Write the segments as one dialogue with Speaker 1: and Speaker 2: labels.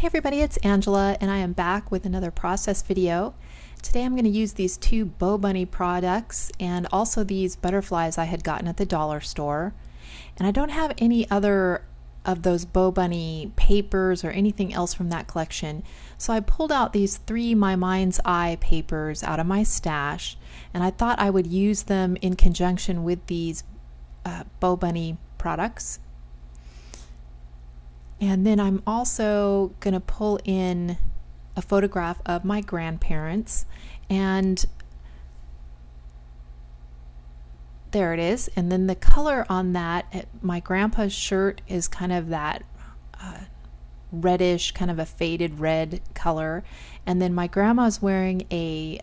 Speaker 1: everybody, it's Angela and I am back with another process video. Today I'm going to use these two Bo Bunny products and also these butterflies I had gotten at the dollar store. And I don't have any other of those Bo Bunny papers or anything else from that collection. So I pulled out these three My Mind's Eye papers out of my stash, and I thought I would use them in conjunction with these Bo Bunny products. And then I'm also going to pull in a photograph of my grandparents, and there it is. And then the color on that, my grandpa's shirt is kind of that reddish, kind of a faded red color. And then my grandma's wearing a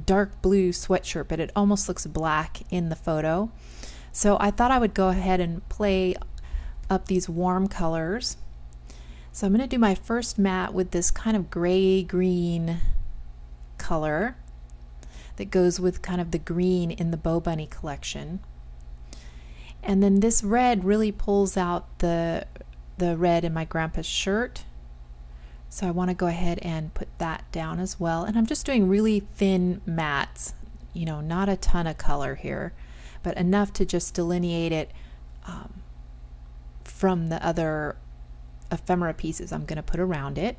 Speaker 1: dark blue sweatshirt, but it almost looks black in the photo. So I thought I would go ahead and play up these warm colors. So I'm going to do my first mat with this kind of gray-green color that goes with kind of the green in the Bo Bunny collection. And then this red really pulls out the red in my grandpa's shirt. So I want to go ahead and put that down as well. And I'm just doing really thin mats, you know, not a ton of color here, but enough to just delineate it from the other ephemera pieces I'm going to put around it.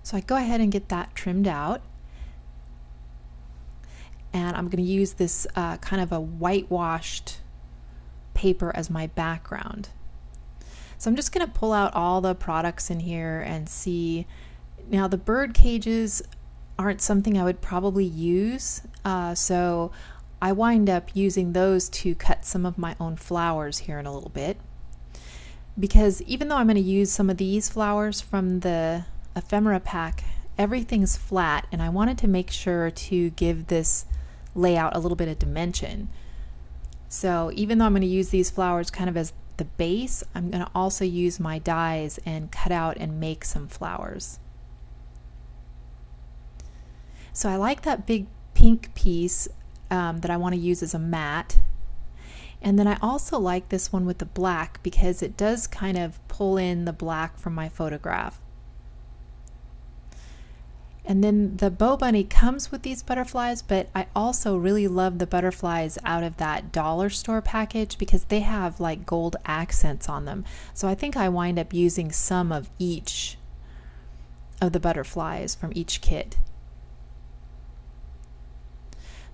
Speaker 1: So I go ahead and get that trimmed out. And I'm going to use this kind of a whitewashed paper as my background. So I'm just going to pull out all the products in here and see. Now the bird cages aren't something I would probably use, so I wind up using those to cut some of my own flowers here in a little bit. Because even though I'm going to use some of these flowers from the ephemera pack, everything's flat, and I wanted to make sure to give this layout a little bit of dimension. So even though I'm going to use these flowers kind of as the base, I'm going to also use my dies and cut out and make some flowers. So I like that big pink piece that I want to use as a mat. And then I also like this one with the black because it does kind of pull in the black from my photograph. And then the Bo Bunny comes with these butterflies, but I also really love the butterflies out of that dollar store package because they have like gold accents on them. So I think I wind up using some of each of the butterflies from each kit.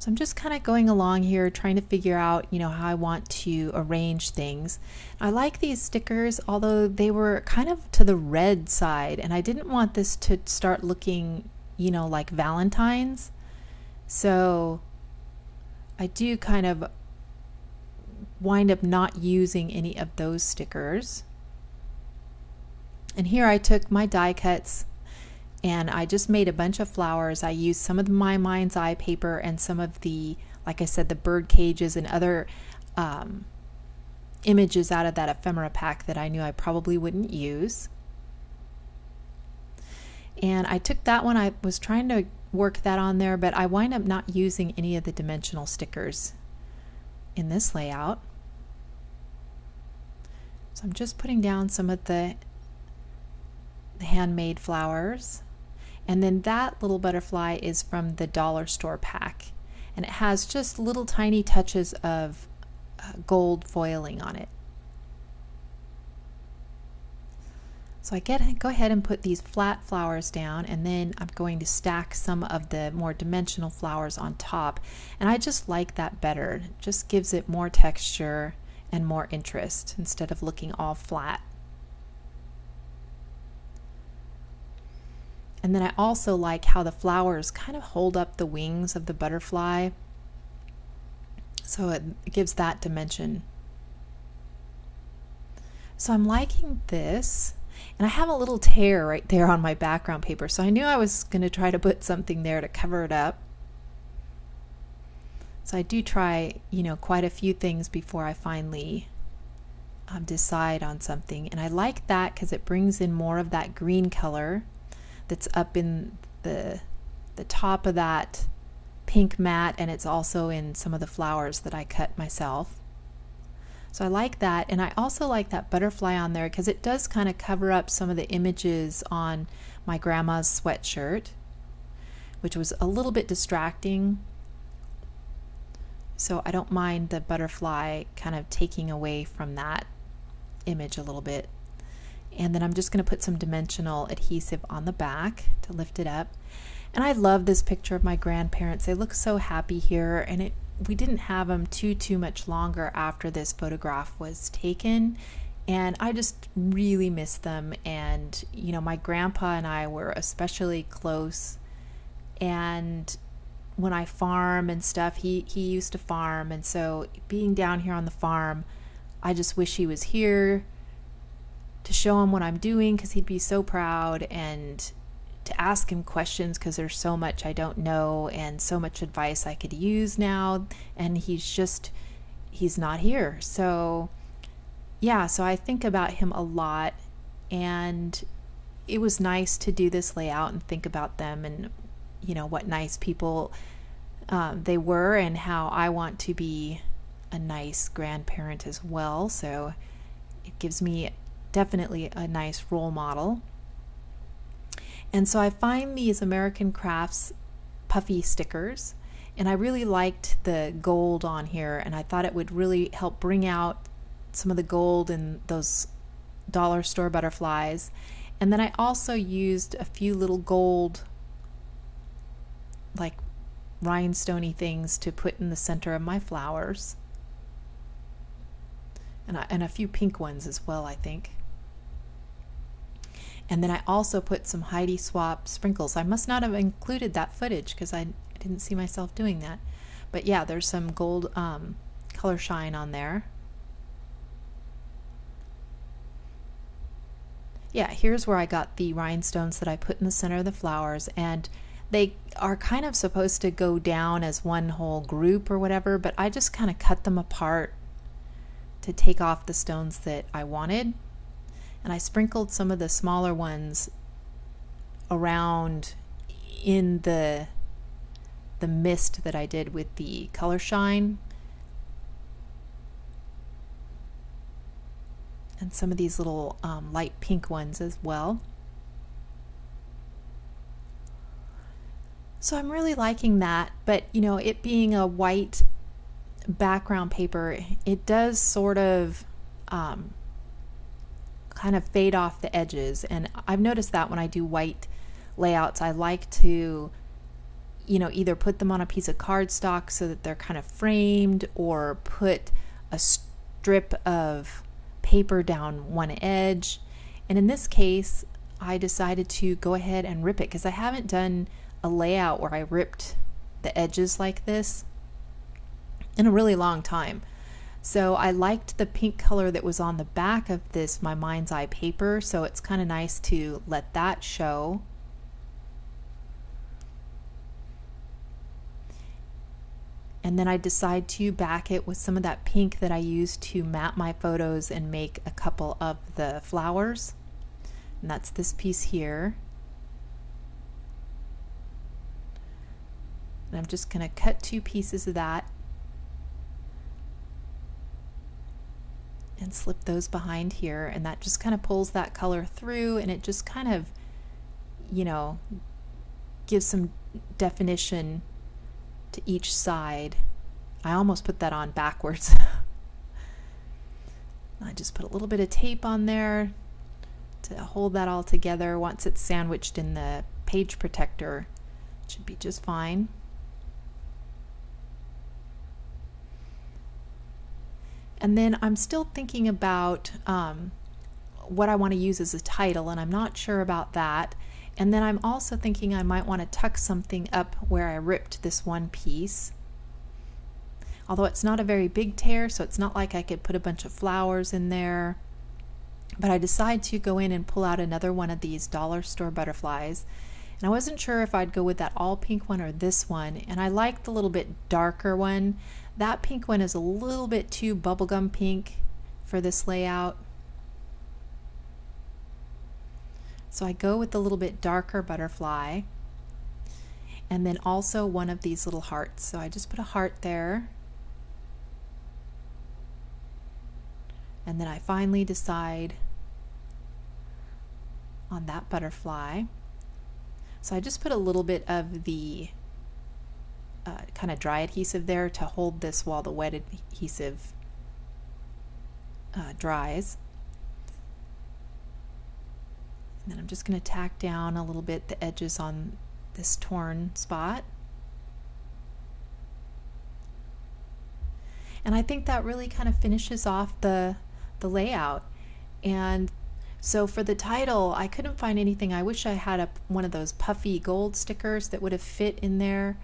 Speaker 1: So I'm just kind of going along here trying to figure out, you know, how I want to arrange things. I like these stickers, although they were kind of to the red side, and I didn't want this to start looking, you know, like Valentine's. So I do kind of wind up not using any of those stickers. And here I took my die cuts and I just made a bunch of flowers. I used some of the My Mind's Eye paper and some of the, like I said, the bird cages and other images out of that ephemera pack that I knew I probably wouldn't use. And I took that one, I was trying to work that on there, but I wind up not using any of the dimensional stickers in this layout. So I'm just putting down some of the handmade flowers. And then that little butterfly is from the dollar store pack, and it has just little tiny touches of gold foiling on it. So I go ahead and put these flat flowers down, and then I'm going to stack some of the more dimensional flowers on top, and I just like that better. It just gives it more texture and more interest instead of looking all flat. And then I also like how the flowers kind of hold up the wings of the butterfly, so it gives that dimension. So I'm liking this, and I have a little tear right there on my background paper, so I knew I was going to try to put something there to cover it up. So I do try, you know, quite a few things before I finally decide on something, and I like that because it brings in more of that green color that's up in the top of that pink mat, and it's also in some of the flowers that I cut myself. So I like that, and I also like that butterfly on there because it does kind of cover up some of the images on my grandma's sweatshirt, which was a little bit distracting. So I don't mind the butterfly kind of taking away from that image a little bit. And then I'm just going to put some dimensional adhesive on the back to lift it up. And I love this picture of my grandparents. They look so happy here, and we didn't have them too much longer after this photograph was taken, and I just really miss them. And you know, my grandpa and I were especially close, and when I farm and stuff, he used to farm, and so being down here on the farm, I just wish he was here to show him what I'm doing, because he'd be so proud, and to ask him questions, because there's so much I don't know and so much advice I could use now, and he's not here. So yeah, so I think about him a lot, and it was nice to do this layout and think about them, and you know, what nice people they were, and how I want to be a nice grandparent as well. So it gives me definitely a nice role model. And so I find these American Crafts puffy stickers, and I really liked the gold on here, and I thought it would really help bring out some of the gold in those dollar store butterflies. And then I also used a few little gold, like rhinestoney things, to put in the center of my flowers, and a few pink ones as well, I think. And then I also put some Heidi Swapp sprinkles. I must not have included that footage because I didn't see myself doing that. But yeah, there's some gold color shine on there. Yeah, here's where I got the rhinestones that I put in the center of the flowers, and they are kind of supposed to go down as one whole group or whatever, but I just kind of cut them apart to take off the stones that I wanted. And I sprinkled some of the smaller ones around in the mist that I did with the color shine. And some of these little light pink ones as well. So I'm really liking that, but you know, it being a white background paper, it does sort of kind of fade off the edges, and I've noticed that when I do white layouts, I like to, you know, either put them on a piece of cardstock so that they're kind of framed, or put a strip of paper down one edge. And in this case, I decided to go ahead and rip it, because I haven't done a layout where I ripped the edges like this in a really long time. So I liked the pink color that was on the back of this My Mind's Eye paper, so it's kind of nice to let that show. And then I decide to back it with some of that pink that I used to map my photos and make a couple of the flowers. And that's this piece here. And I'm just going to cut 2 pieces of that and slip those behind here, and that just kind of pulls that color through, and it just kind of, you know, gives some definition to each side. I almost put that on backwards. I just put a little bit of tape on there to hold that all together. Once it's sandwiched in the page protector, it should be just fine. And then I'm still thinking about what I want to use as a title, and I'm not sure about that. And then I'm also thinking I might want to tuck something up where I ripped this one piece. Although it's not a very big tear, so it's not like I could put a bunch of flowers in there. But I decided to go in and pull out another one of these dollar store butterflies. And I wasn't sure if I'd go with that all pink one or this one. And I liked the little bit darker one. That pink one is a little bit too bubblegum pink for this layout. So I go with the little bit darker butterfly. And then also one of these little hearts. So I just put a heart there. And then I finally decide on that butterfly. So I just put a little bit of the kind of dry adhesive there to hold this while the wet adhesive dries. And then I'm just going to tack down a little bit the edges on this torn spot. And I think that really kind of finishes off the layout. And so for the title, I couldn't find anything. I wish I had one of those puffy gold stickers that would have fit in there.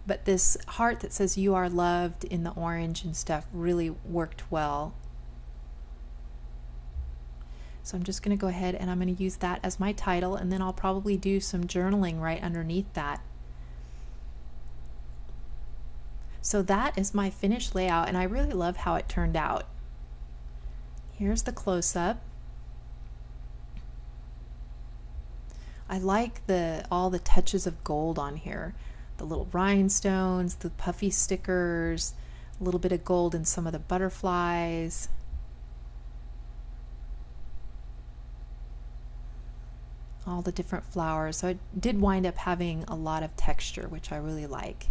Speaker 1: But this heart that says "You Are Loved" in the orange and stuff really worked well. So I'm just going to go ahead and I'm going to use that as my title, and then I'll probably do some journaling right underneath that. So that is my finished layout, and I really love how it turned out. Here's the close-up. I like all the touches of gold on here. The little rhinestones, the puffy stickers, a little bit of gold in some of the butterflies. All the different flowers. So it did wind up having a lot of texture, which I really like.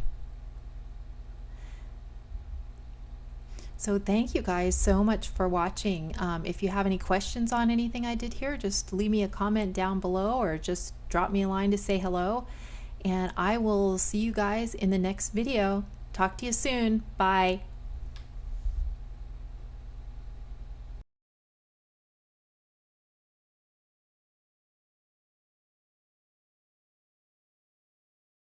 Speaker 1: So thank you guys so much for watching. If you have any questions on anything I did here, just leave me a comment down below or just drop me a line to say hello. And I will see you guys in the next video. Talk to you soon. Bye.